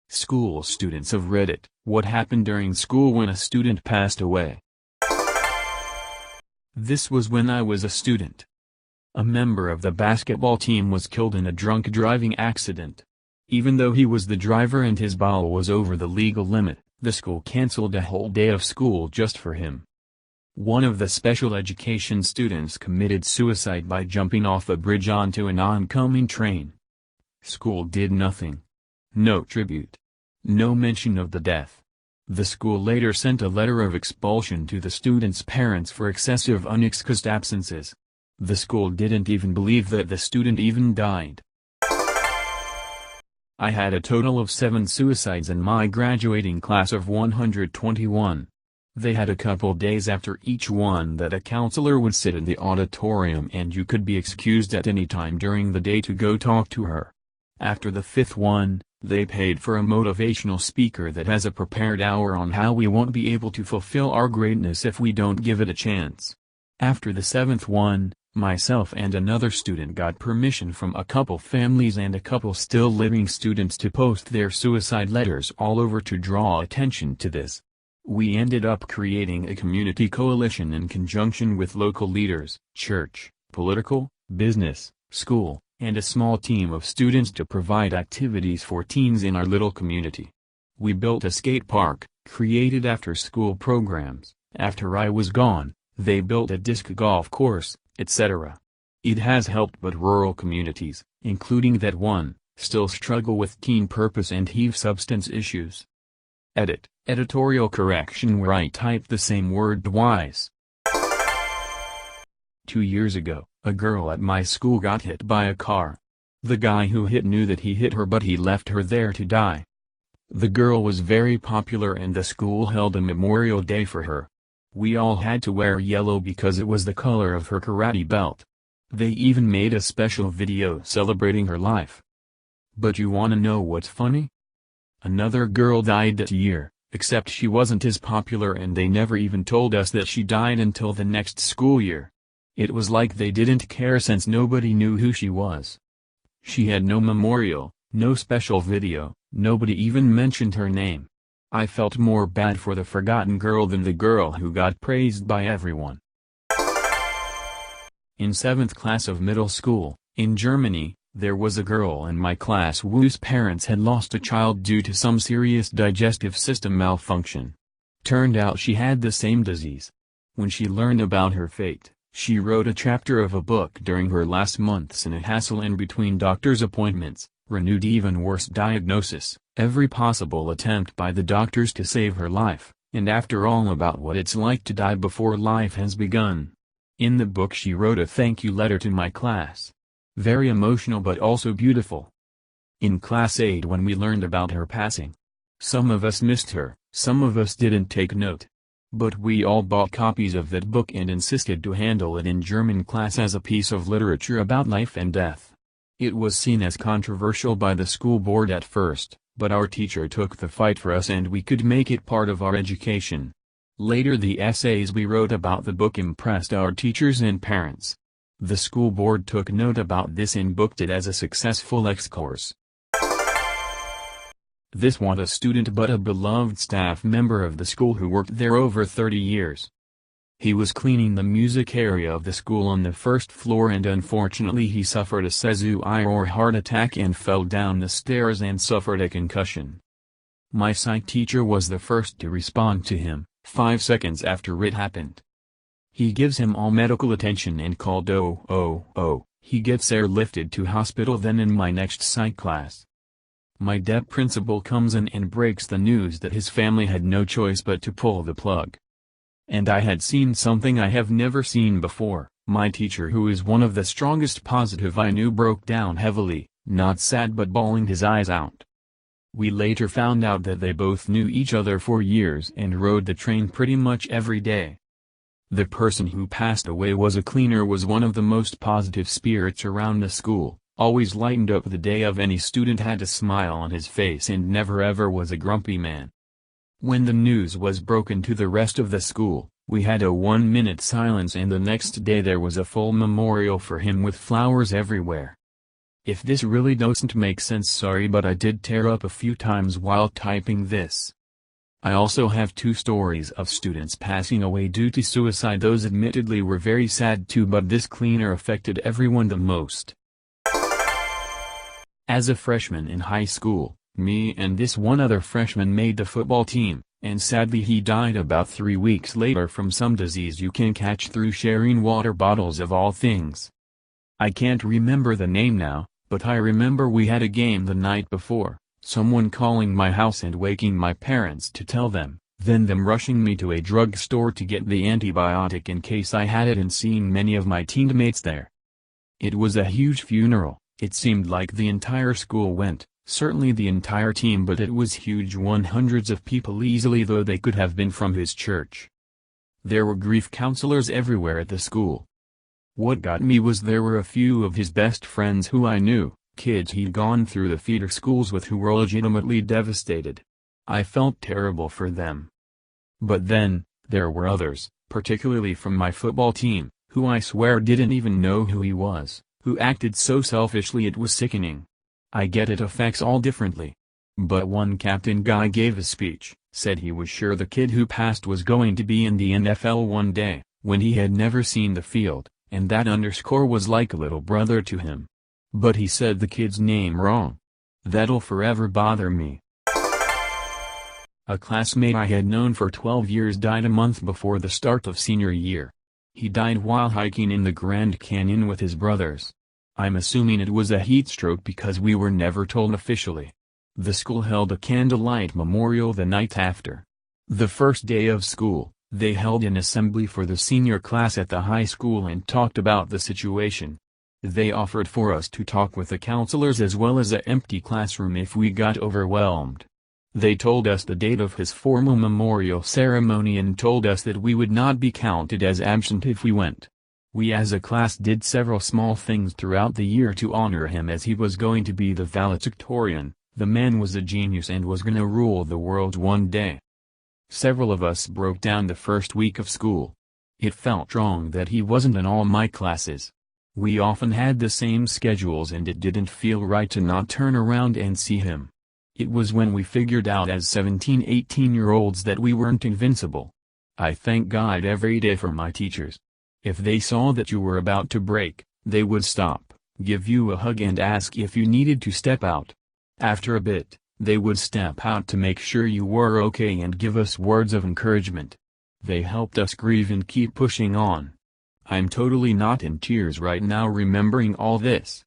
School students of Reddit, what happened during school when a student passed away? This was when I was a student. A member of the basketball team was killed in a drunk driving accident. Even though he was the driver and his ball was over the legal limit, the school canceled a whole day of school just for him. One of the special education students committed suicide by jumping off a bridge onto an oncoming train. School did nothing. No tribute. No mention of the death. The school later sent a letter of expulsion to the student's parents for excessive unexcused absences. The school didn't even believe that the student even died. I had a total of 7 suicides in my graduating class of 121. They had a couple days after each one that a counselor would sit in the auditorium and you could be excused at any time during the day to go talk to her. After the 5th one, they paid for a motivational speaker that has a prepared hour on how we won't be able to fulfill our greatness if we don't give it a chance. After the 7th one, myself and another student got permission from a couple families and a couple still living students to post their suicide letters all over to draw attention to this. We ended up creating a community coalition in conjunction with local leaders, church, political, business, school, and a small team of students to provide activities for teens in our little community. We built a skate park, created after-school programs. After I was gone, they built a disc golf course, etc. It has helped but rural communities, including that one, still struggle with teen purpose and HIV substance issues. Edit, editorial correction where I typed the same word twice. 2 years ago, a girl at my school got hit by a car. The guy who hit knew that he hit her but he left her there to die. The girl was very popular and the school held a memorial day for her. We all had to wear yellow because it was the color of her karate belt. They even made a special video celebrating her life. But you wanna know what's funny? Another girl died that year, except she wasn't as popular and they never even told us that she died until the next school year. It was like they didn't care since nobody knew who she was. She had no memorial, no special video, nobody even mentioned her name. I felt more bad for the forgotten girl than the girl who got praised by everyone. In 7th class of middle school, in Germany, there was a girl in my class whose parents had lost a child due to some serious digestive system malfunction. Turned out she had the same disease. When she learned about her fate, she wrote a chapter of a book during her last months in a hassle in between doctor's appointments, renewed even worse diagnosis, every possible attempt by the doctors to save her life, and after all about what it's like to die before life has begun. In the book she wrote a thank you letter to my class. Very emotional but also beautiful. In class 8 when we learned about her passing. Some of us missed her, some of us didn't take note. But we all bought copies of that book and insisted to handle it in German class as a piece of literature about life and death. It was seen as controversial by the school board at first, but our teacher took the fight for us and we could make it part of our education. Later the essays we wrote about the book impressed our teachers and parents. The school board took note about this and booked it as a successful X-course. This was a student but a beloved staff member of the school who worked there over 30 years. He was cleaning the music area of the school on the 1st floor and unfortunately he suffered a seizure or heart attack and fell down the stairs and suffered a concussion. My psych teacher was the first to respond to him, 5 seconds after it happened. He gives him all medical attention and called he gets airlifted to hospital. Then in my next psych class, my DEP principal comes in and breaks the news that his family had no choice but to pull the plug. And I had seen something I have never seen before. My teacher, who is one of the strongest positive I knew, broke down heavily, not sad but bawling his eyes out. We later found out that they both knew each other for years and rode the train pretty much every day. The person who passed away was a cleaner, was one of the most positive spirits around the school, always lightened up the day of any student, had a smile on his face and never ever was a grumpy man. When the news was broken to the rest of the school, we had a 1-minute silence and the next day there was a full memorial for him with flowers everywhere. If this really doesn't make sense, sorry, but I did tear up a few times while typing this. I also have 2 stories of students passing away due to suicide. Those admittedly were very sad too, but this cleaner affected everyone the most. As a freshman in high school, me and this one other freshman made the football team, and sadly he died about 3 weeks later from some disease you can catch through sharing water bottles of all things. I can't remember the name now, but I remember we had a game the night before, someone calling my house and waking my parents to tell them, then them rushing me to a drugstore to get the antibiotic in case I had it, and seeing many of my teammates there. It was a huge funeral. It seemed like the entire school went, certainly the entire team, but it was huge, hundreds of people easily, though they could have been from his church. There were grief counselors everywhere at the school. What got me was there were a few of his best friends who I knew, kids he'd gone through the feeder schools with, who were legitimately devastated. I felt terrible for them. But then, there were others, particularly from my football team, who I swear didn't even know who he was, who acted so selfishly it was sickening. I get it affects all differently. But one captain guy gave a speech, said he was sure the kid who passed was going to be in the NFL one day, when he had never seen the field, and that underscore was like a little brother to him. But he said the kid's name wrong. That'll forever bother me. A classmate I had known for 12 years died a month before the start of senior year. He died while hiking in the Grand Canyon with his brothers. I'm assuming it was a heat stroke because we were never told officially. The school held a candlelight memorial the night after. The first day of school, they held an assembly for the senior class at the high school and talked about the situation. They offered for us to talk with the counselors as well as an empty classroom if we got overwhelmed. They told us the date of his formal memorial ceremony and told us that we would not be counted as absent if we went. We as a class did several small things throughout the year to honor him, as he was going to be the valedictorian. The man was a genius and was gonna rule the world one day. Several of us broke down the first week of school. It felt wrong that he wasn't in all my classes. We often had the same schedules and it didn't feel right to not turn around and see him. It was when we figured out as 17-18-year-olds that we weren't invincible. I thank God every day for my teachers. If they saw that you were about to break, they would stop, give you a hug and ask if you needed to step out. After a bit, they would step out to make sure you were okay and give us words of encouragement. They helped us grieve and keep pushing on. I'm totally not in tears right now remembering all this.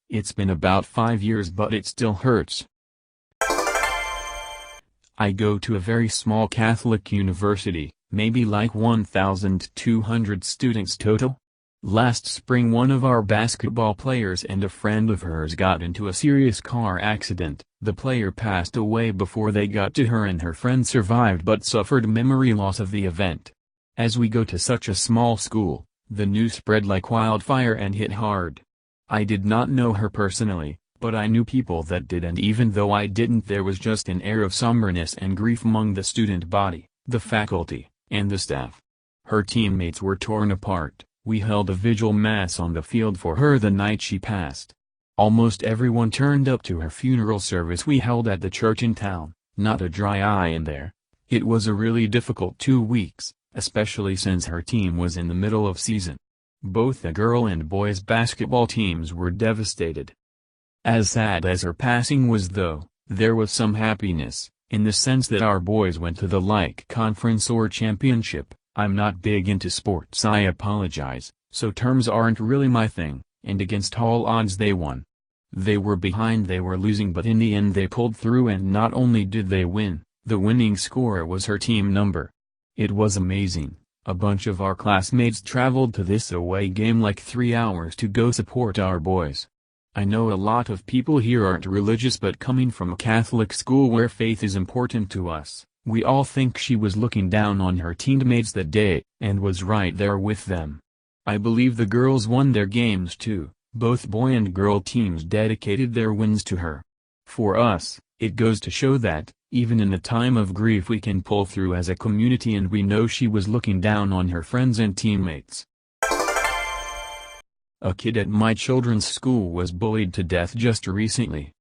It's been about 5 years but it still hurts. I go to a very small Catholic university, maybe like 1,200 students total. Last spring one of our basketball players and a friend of hers got into a serious car accident. The player passed away before they got to her and her friend survived but suffered memory loss of the event. As we go to such a small school, the news spread like wildfire and hit hard. I did not know her personally, but I knew people that did, and even though I didn't, there was just an air of somberness and grief among the student body, the faculty, and the staff. Her teammates were torn apart. We held a vigil mass on the field for her the night she passed. Almost everyone turned up to her funeral service we held at the church in town, not a dry eye in there. It was a really difficult 2 weeks, especially since her team was in the middle of season. Both the girl and boys basketball teams were devastated. As sad as her passing was though, there was some happiness, in the sense that our boys went to the like conference or championship. I'm not big into sports, I apologize, so terms aren't really my thing, and against all odds they won. They were behind, they were losing, but in the end they pulled through, and not only did they win, the winning score was her team number. It was amazing. A bunch of our classmates traveled to this away game like 3 hours to go support our boys. I know a lot of people here aren't religious, but coming from a Catholic school where faith is important to us, we all think she was looking down on her teammates that day, and was right there with them. I believe the girls won their games too. Both boy and girl teams dedicated their wins to her. For us, it goes to show that, even in a time of grief, we can pull through as a community, and we know she was looking down on her friends and teammates. A kid at my children's school was bullied to death just recently.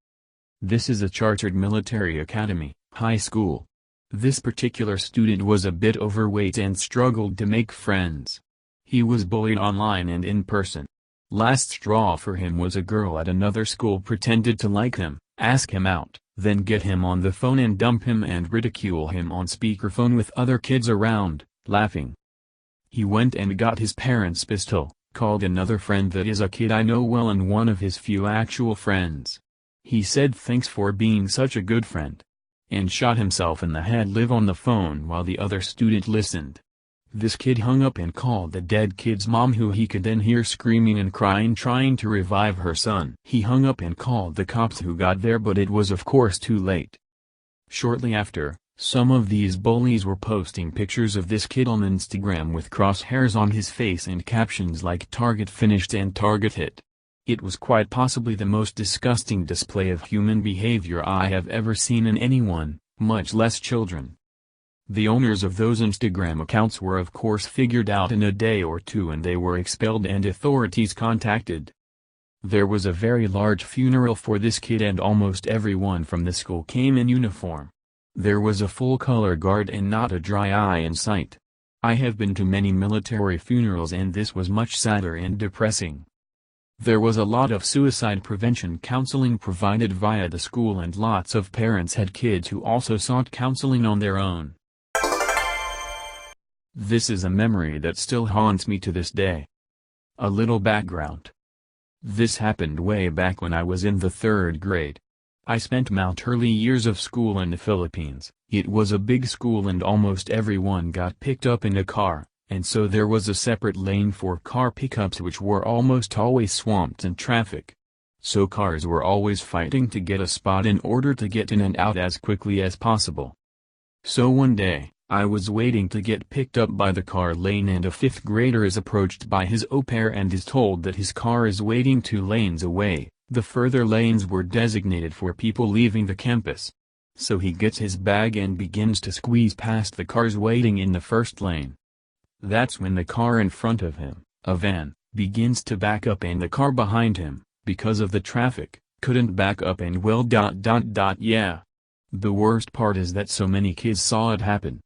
This is a chartered military academy, high school. This particular student was a bit overweight and struggled to make friends. He was bullied online and in person. Last straw for him was a girl at another school pretended to like him, ask him out, then get him on the phone and dump him and ridicule him on speakerphone with other kids around, laughing. He went and got his parents' pistol, called another friend that is a kid I know well and one of his few actual friends. He said thanks for being such a good friend. And shot himself in the head live on the phone while the other student listened. This kid hung up and called the dead kid's mom who he could then hear screaming and crying trying to revive her son. He hung up and called the cops who got there but it was of course too late. Shortly after, some of these bullies were posting pictures of this kid on Instagram with crosshairs on his face and captions like "Target finished" and "Target hit." It was quite possibly the most disgusting display of human behavior I have ever seen in anyone, much less children. The owners of those Instagram accounts were of course figured out in a day or two and they were expelled and authorities contacted. There was a very large funeral for this kid and almost everyone from the school came in uniform. There was a full color guard and not a dry eye in sight. I have been to many military funerals and this was much sadder and depressing. There was a lot of suicide prevention counseling provided via the school and lots of parents had kids who also sought counseling on their own. This is a memory that still haunts me to this day. A little background. This happened way back when I was in the 3rd grade. I spent my early years of school in the Philippines. It was a big school and almost everyone got picked up in a car. And so there was a separate lane for car pickups which were almost always swamped in traffic. So cars were always fighting to get a spot in order to get in and out as quickly as possible. So one day, I was waiting to get picked up by the car lane and a 5th grader is approached by his au pair and is told that his car is waiting 2 lanes away. The further lanes were designated for people leaving the campus. So he gets his bag and begins to squeeze past the cars waiting in the 1st lane. That's when the car in front of him, a van, begins to back up and the car behind him, because of the traffic, couldn't back up and yeah. The worst part is that so many kids saw it happen.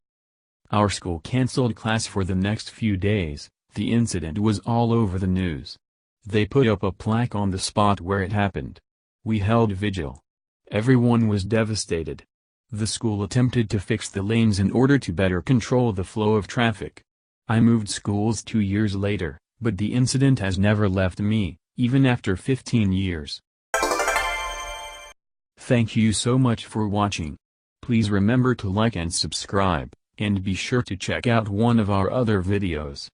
Our school cancelled class for the next few days. The incident was all over the news. They put up a plaque on the spot where it happened. We held vigil. Everyone was devastated. The school attempted to fix the lanes in order to better control the flow of traffic. I moved schools 2 years later, but the incident has never left me, even after 15 years. Thank you so much for watching. Please remember to like and subscribe, and be sure to check out one of our other videos.